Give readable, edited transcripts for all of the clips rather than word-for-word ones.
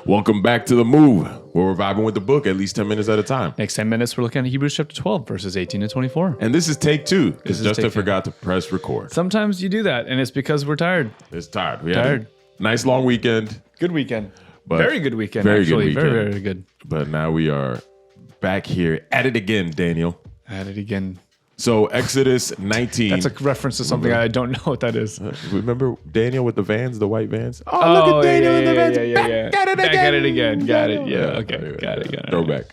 Welcome back to The Move, where we're vibing with the book at least 10 minutes at a time. Next 10 minutes, we're looking at Hebrews chapter 12, verses 18 to 24. And this is take 2, because Justin take two. forgot to press record. Sometimes you do that, and it's because we're tired. It's tired. We had a nice long weekend. Good weekend. But very good weekend, very actually. good weekend. Very, very good. But now we are back here at it again, Daniel. At it again. So Exodus 19. That's a reference to something I don't know what that is. Remember Daniel with the vans, the white vans? Oh, look at Daniel in the vans. Back at it again. Got it. Yeah. Okay. Got it. Throwback.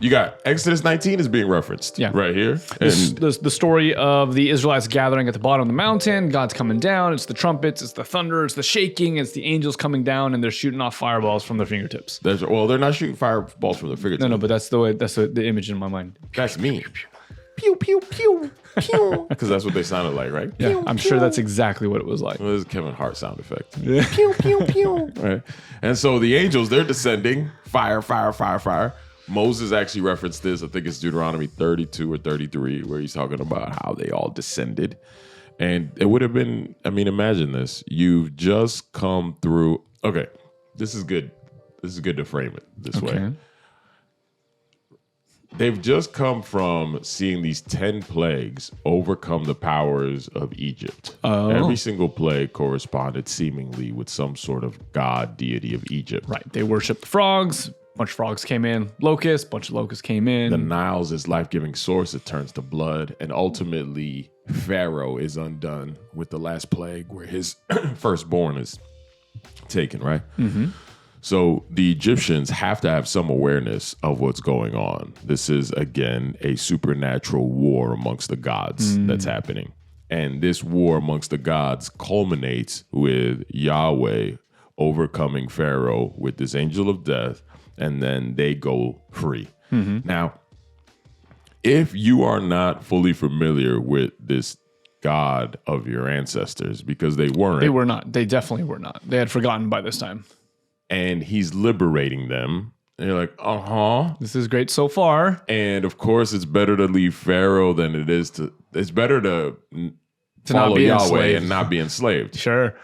You got Exodus 19 is being referenced right here. And the story of the Israelites gathering at the bottom of the mountain. God's coming down. It's the trumpets. It's the thunder. It's the shaking. It's the angels coming down, and they're shooting off fireballs from their fingertips. Well, they're not shooting fireballs from their fingertips. No, but that's the image in my mind. That's me. Pew, pew, pew, pew. Because that's what they sounded like, right? Yeah, pew, I'm sure that's exactly what it was like. Well, this is Kevin Hart sound effect. Yeah. Pew, pew, pew. Right. And so the angels, they're descending. Fire, fire, fire, fire. Moses actually referenced this. I think it's Deuteronomy 32 or 33, where he's talking about how they all descended. And it would have been, imagine this. You've just come through. Okay, this is good. This is good to frame it this way. They've just come from seeing these 10 plagues overcome the powers of Egypt. Oh. Every single plague corresponded seemingly with some sort of god deity of Egypt. Right. They worshiped the frogs. A bunch of frogs came in. Locusts. A bunch of locusts came in. The Nile's this life-giving source. It turns to blood. And ultimately, Pharaoh is undone with the last plague where his firstborn is taken, right? Mm-hmm. So the Egyptians have to have some awareness of what's going on. This is, again, a supernatural war amongst the gods that's happening. And this war amongst the gods culminates with Yahweh overcoming Pharaoh with this angel of death, and then they go free. Mm-hmm. Now, if you are not fully familiar with this God of your ancestors, because they weren't. They were not. They definitely were not. They had forgotten by this time. And he's liberating them. And you're like, this is great so far. And of course, it's better to leave Pharaoh than it is it's better to follow Yahweh enslaved. And not be enslaved. Sure.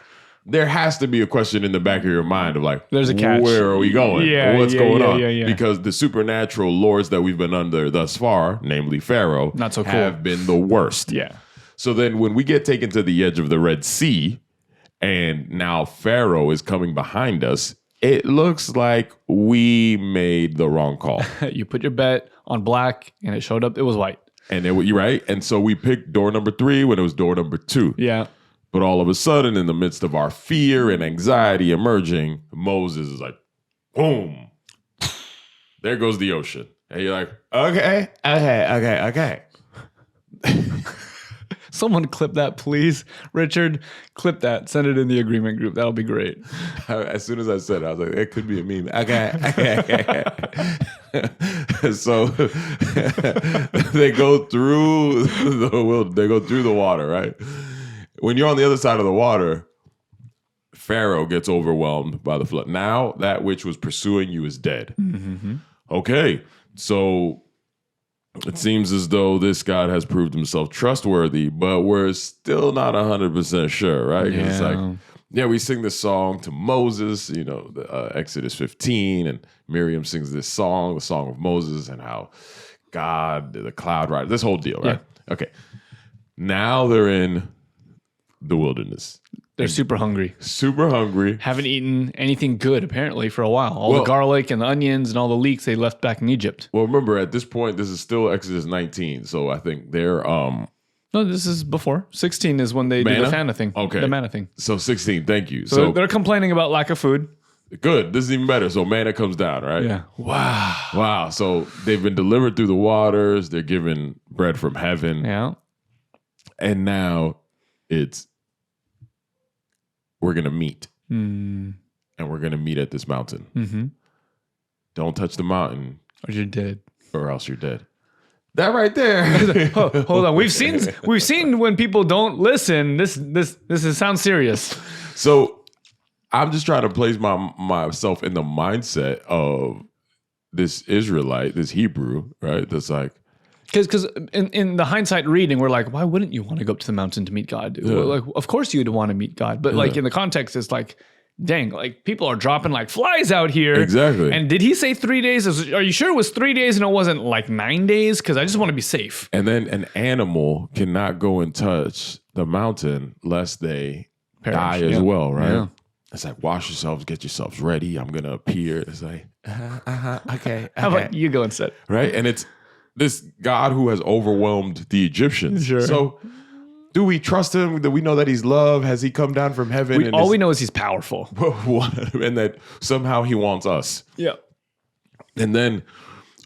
There has to be a question in the back of your mind of like, there's a catch. Where are we going? Yeah, what's going on? Yeah. Because the supernatural lords that we've been under thus far, namely Pharaoh, not so cool. have been the worst. Yeah. So then when we get taken to the edge of the Red Sea, and now Pharaoh is coming behind us, it looks like we made the wrong call. You put your bet on black, and it showed up. It was white. And you're right. And so we picked door number 3 when it was door number 2. Yeah. But all of a sudden, in the midst of our fear and anxiety emerging, Moses is like, boom. There goes the ocean. And you're like, okay. Someone clip that, please. Richard, clip that. Send it in the agreement group. That'll be great. As soon as I said it, I was like, it could be a meme. Okay. So they go through the water, right? When you're on the other side of the water, Pharaoh gets overwhelmed by the flood. Now that which was pursuing you is dead. Mm-hmm. Okay, so it seems as though this God has proved himself trustworthy, but we're still not 100% sure, right? Yeah. It's like, we sing this song to Moses, Exodus 15, and Miriam sings this song, the Song of Moses, and how God, the cloud rider, this whole deal, right? Yeah. Okay, now they're in the wilderness. They're super hungry. Haven't eaten anything good, apparently, for a while. All the garlic and the onions and all the leeks they left back in Egypt. Well, remember, at this point, this is still Exodus 19. So I think they're... No, this is before. 16 is when they do the manna thing. Okay. The manna thing. So 16, thank you. So they're complaining about lack of food. Good. This is even better. So manna comes down, right? Yeah. Wow. So they've been delivered through the waters. They're given bread from heaven. Yeah. And now it's... we're going to meet. And we're going to meet at this mountain. Mm-hmm. Don't touch the mountain. Or you're dead. Or else you're dead. That right there. Hold on. We've seen when people don't listen. This sounds serious. So I'm just trying to place myself in the mindset of this Israelite, this Hebrew, right? That's like, Because in the hindsight reading, we're like, why wouldn't you want to go up to the mountain to meet God? Yeah. Like, of course you'd want to meet God. But like in the context, it's like, dang, like people are dropping like flies out here. Exactly. And did he say 3 days? Are you sure it was 3 days and it wasn't like 9 days? Because I just want to be safe. And then an animal cannot go and touch the mountain lest they die as well, right? Yeah. It's like, wash yourselves, get yourselves ready. I'm going to appear. It's like, okay. How about you go instead? Right? And it's this God who has overwhelmed the Egyptians. Sure. So do we trust him? Do we know that he's love? Has he come down from heaven? All we know is he's powerful. And that somehow he wants us. Yeah. And then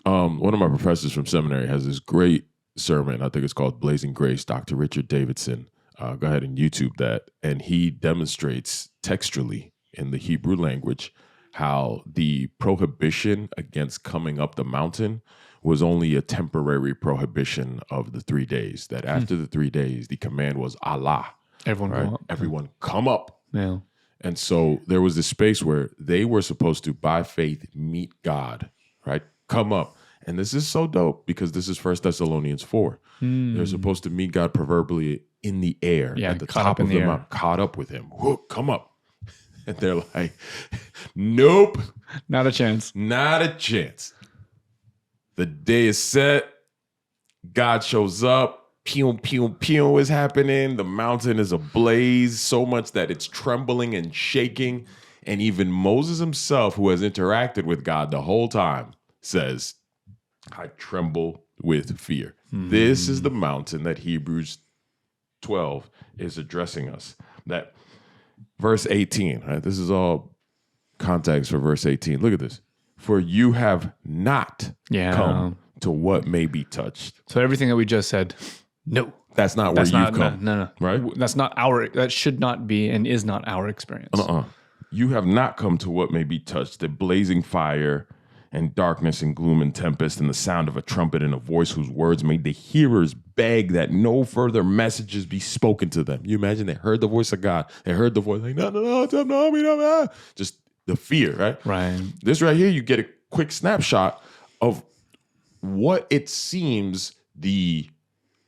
one of my professors from seminary has this great sermon. I think it's called Blazing Grace, Dr. Richard Davidson. Go ahead and YouTube that. And he demonstrates textually in the Hebrew language how the prohibition against coming up the mountain was only a temporary prohibition of the 3 days. That after the 3 days, the command was Allah. Everyone come up. Yeah. And so there was this space where they were supposed to, by faith, meet God, right? Come up. And this is so dope because this is 1 Thessalonians 4. They're supposed to meet God proverbially in the air, at the top of the mountain, caught up with him. Whoa, come up. And they're like, nope. Not a chance. Not a chance. The day is set. God shows up. Pew, pew, pew is happening. The mountain is ablaze so much that it's trembling and shaking. And even Moses himself, who has interacted with God the whole time, says, I tremble with fear. This is the mountain that Hebrews 12 is addressing us. That verse 18, right? This is all context for verse 18. Look at this. For you have not come to what may be touched. So everything that we just said, no. That's not where you've come. No. Right? That should not be and is not our experience. You have not come to what may be touched, the blazing fire and darkness and gloom and tempest and the sound of a trumpet and a voice whose words made the hearers beg that no further messages be spoken to them. You imagine they heard the voice of God. They heard the voice like, no. Just the fear, right? Right. This right here, you get a quick snapshot of what it seems the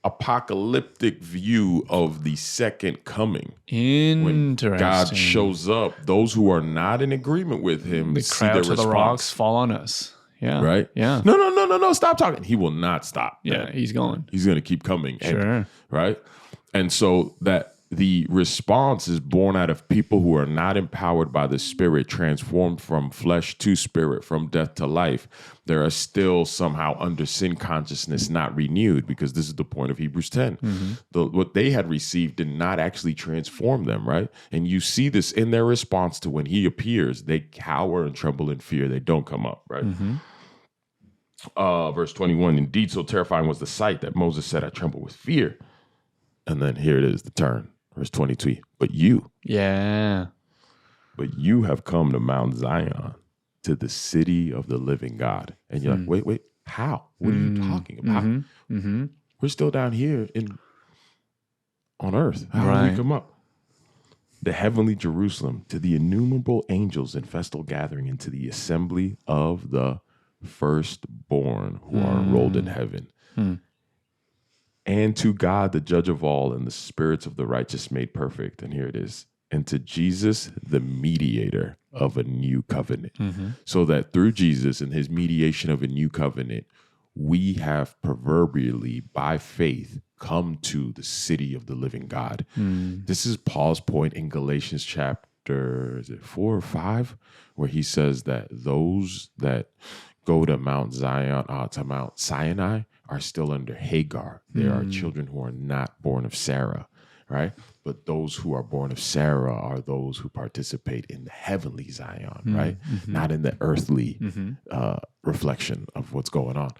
apocalyptic view of the second coming. Interesting. When God shows up, those who are not in agreement with him the see their crowds of response. the rocks fall on us. Yeah. Right? Yeah. No, stop talking. He will not stop. Yeah, he's going. He's going to keep coming. Sure. Right? And so that the response is born out of people who are not empowered by the Spirit, transformed from flesh to spirit, from death to life. There are still somehow under sin consciousness not renewed, because this is the point of Hebrews 10. What they had received did not actually transform them, right? And you see this in their response to when he appears. They cower and tremble in fear. They don't come up, right? Verse 21, indeed, so terrifying was the sight that Moses said, I tremble with fear. And then here it is, the turn. Verse 22, but you have come to Mount Zion, to the city of the living God. And you're like, wait, how? What are you talking about? We're still down here on earth. How do we come up? The heavenly Jerusalem, to the innumerable angels in festal gathering, into the assembly of the firstborn who are enrolled in heaven. And to God, the judge of all, and the spirits of the righteous made perfect. And here it is. And to Jesus, the mediator of a new covenant. So that through Jesus and his mediation of a new covenant, we have proverbially, by faith, come to the city of the living God. This is Paul's point in Galatians chapter, is it 4 or 5? Where he says that those that go to Mount Zion, to Mount Sinai, are still under Hagar. There are children who are not born of Sarah, right? But those who are born of Sarah are those who participate in the heavenly Zion, right? Not in the earthly reflection of what's going on.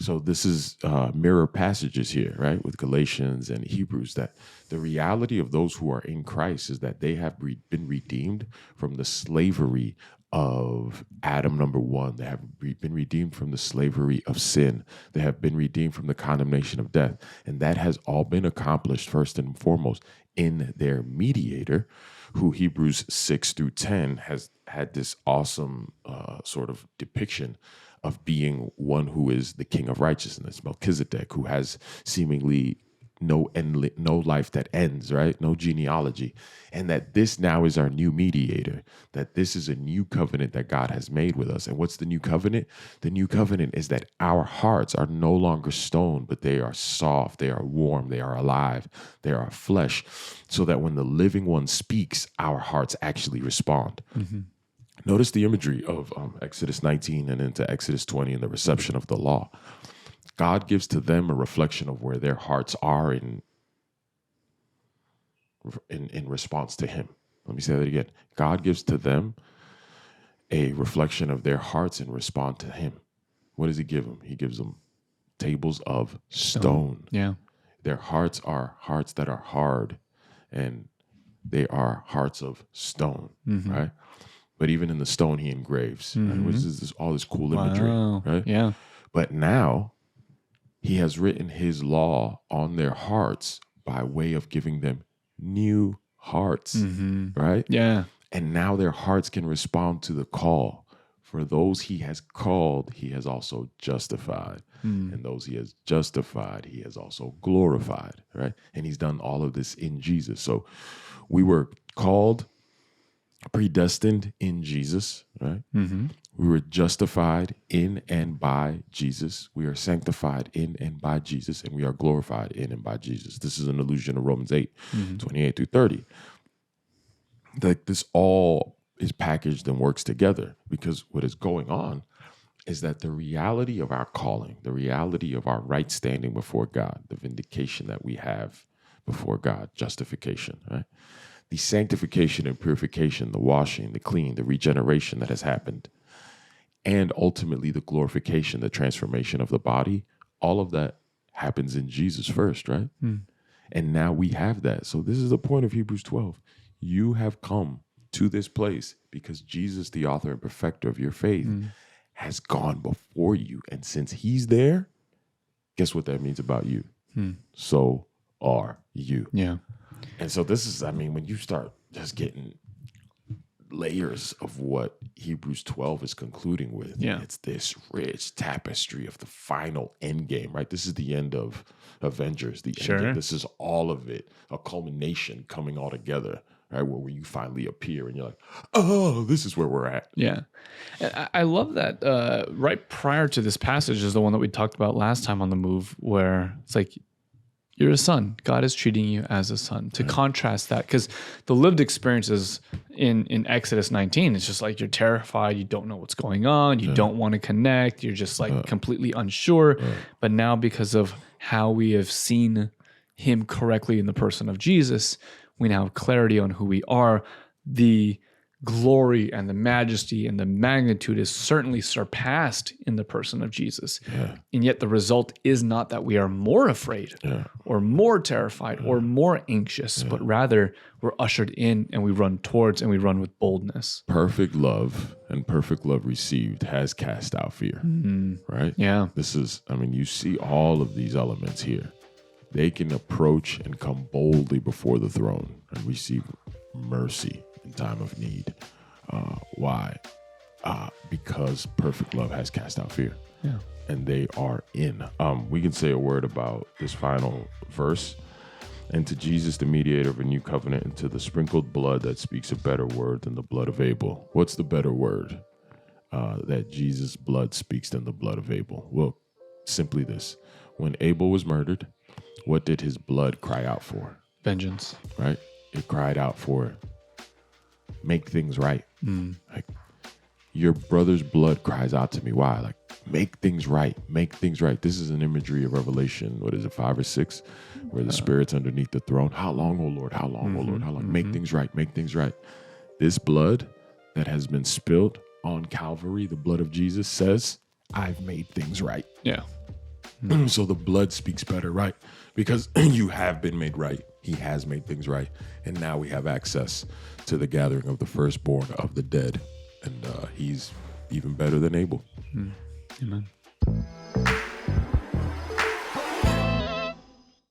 So this is mirror passages here, right? With Galatians and Hebrews, that the reality of those who are in Christ is that they have been redeemed from the slavery of Adam, number one. They have been redeemed from the slavery of sin. They have been redeemed from the condemnation of death. And that has all been accomplished first and foremost in their mediator, who Hebrews 6 through 10 has had this awesome sort of depiction of being one who is the king of righteousness, Melchizedek, who has seemingly no life that ends, right? No genealogy. And that this now is our new mediator, that this is a new covenant that God has made with us. And what's the new covenant? The new covenant is that our hearts are no longer stone, but they are soft, they are warm, they are alive, they are flesh, so that when the living one speaks, our hearts actually respond. Mm-hmm. Notice the imagery of Exodus 19 and into Exodus 20 and the reception of the law. God gives to them a reflection of where their hearts are in response to him. Let me say that again. God gives to them a reflection of their hearts in response to him. What does he give them? He gives them tables of stone. Yeah. Their hearts are hearts that are hard, and they are hearts of stone, right? But even in the stone, he engraves, right? Which is all this cool imagery, right? Yeah. But now, he has written his law on their hearts by way of giving them new hearts, right? Yeah. And now their hearts can respond to the call. For those he has called, he has also justified. And those he has justified, he has also glorified, right? And he's done all of this in Jesus. So we were called, predestined in Jesus, right? We were justified in and by Jesus. We are sanctified in and by Jesus, and we are glorified in and by Jesus. This is an allusion to Romans 8, 28 through 30. Like this all is packaged and works together, because what is going on is that the reality of our calling, the reality of our right standing before God, the vindication that we have before God, justification, right? The sanctification and purification, the washing, the clean, the regeneration that has happened, and ultimately the glorification, the transformation of the body, all of that happens in Jesus first, right? And now we have that. So this is the point of Hebrews 12. You have come to this place because Jesus, the author and perfecter of your faith, has gone before you. And since he's there, guess what that means about you? So are you. Yeah. And so this is, I mean, when you start just getting layers of what Hebrews 12 is concluding with, it's this rich tapestry of the final end game, right? This is the end of Avengers, the end of, this is all of it, a culmination coming all together, right? Where you finally appear and you're like, oh, this is where we're at. Yeah. And I love that right prior to this passage is the one that we talked about last time on The Move, where it's like, you're a son. God is treating you as a son. To contrast that, because the lived experiences in Exodus 19, it's just like you're terrified. You don't know what's going on. You don't want to connect. You're just like completely unsure. But now, because of how we have seen him correctly in the person of Jesus, we now have clarity on who we are. The glory and the majesty and the magnitude is certainly surpassed in the person of Jesus. And yet the result is not that we are more afraid or more terrified or more anxious, but rather we're ushered in and we run towards and we run with boldness. Perfect love and perfect love received has cast out fear, right? Yeah. This is, I mean, you see all of these elements here. They can approach and come boldly before the throne and receive mercy in time of need. Why? Because perfect love has cast out fear. Yeah. And they are in. We can say a word about this final verse. And to Jesus, the mediator of a new covenant, and to the sprinkled blood that speaks a better word than the blood of Abel. What's the better word that Jesus' blood speaks than the blood of Abel? Well, simply this. When Abel was murdered, what did his blood cry out for? Vengeance. Right? It cried out for make things right. Like your brother's blood cries out to me. Why? Like make things right. Make things right. This is an imagery of Revelation. What is it, 5 or 6? Where the Spirit's underneath the throne. How long, O Lord? How long, O Lord? How long? Make things right. Make things right. This blood that has been spilled on Calvary, the blood of Jesus, says, I've made things right. Yeah. So the blood speaks better, right? Because you have been made right. He has made things right. And now we have access to the gathering of the firstborn of the dead. And he's even better than Abel. Amen.